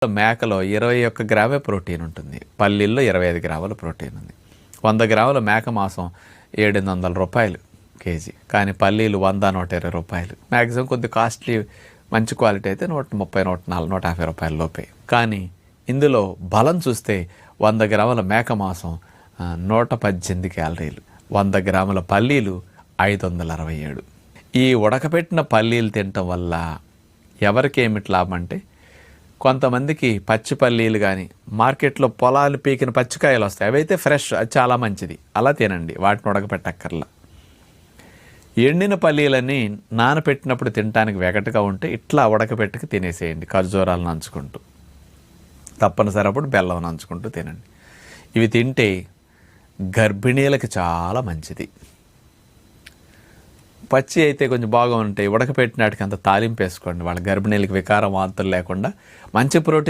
మేకలో 21 గ్రామే protein ఉంటుంది. పల్లీల్లో 25 గ్రాముల protein ఉంది. 100 గ్రాముల మేక మాంసం 700 రూపాయలు కేజీ. కానీ పల్లీలు 100, 120 రూపాయలు. మ్యాక్సిమం కొద్ది కాస్ట్లీ మంచి క్వాలిటీ అయితే 130, 140, 150 రూపాయల లోపే. కానీ ఇందులో బలం చూస్తే 100 గ్రాముల మేక మాంసం 118 క్యాలరీలు, 100 గ్రాముల పల్లీలు 567. ఈ ఉడకపెట్టిన పల్లీలు తినటం వల్ల ఎవరికి ఏమిటి లాభం అంటే, కొంతమందికి పచ్చి పల్లీలు కానీ మార్కెట్లో పొలాలు పీకిన పచ్చికాయలు వస్తాయి, అవైతే ఫ్రెష్, అది చాలా మంచిది, అలా తినండి, వాటిని ఉడకపెట్టక్కర్లా. ఎండిన పల్లీలని నానపెట్టినప్పుడు తినడానికి వెగటగా ఉంటే ఇట్లా ఉడకపెట్టుకు తినేసేయండి, ఖర్జూరాలు నంచుకుంటూ. తప్పనిసరి అప్పుడు బెల్లం నంచుకుంటూ తినండి. ఇవి తింటే గర్భిణీలకు చాలా మంచిది. పచ్చి అయితే కొంచెం బాగా ఉంటాయి, ఉడకపెట్టినాటికి అంత తాలింపు వేసుకోండి, వాళ్ళ గర్భిణీలకు వికారం వాంతులు లేకుండా మంచి ప్రోటీన్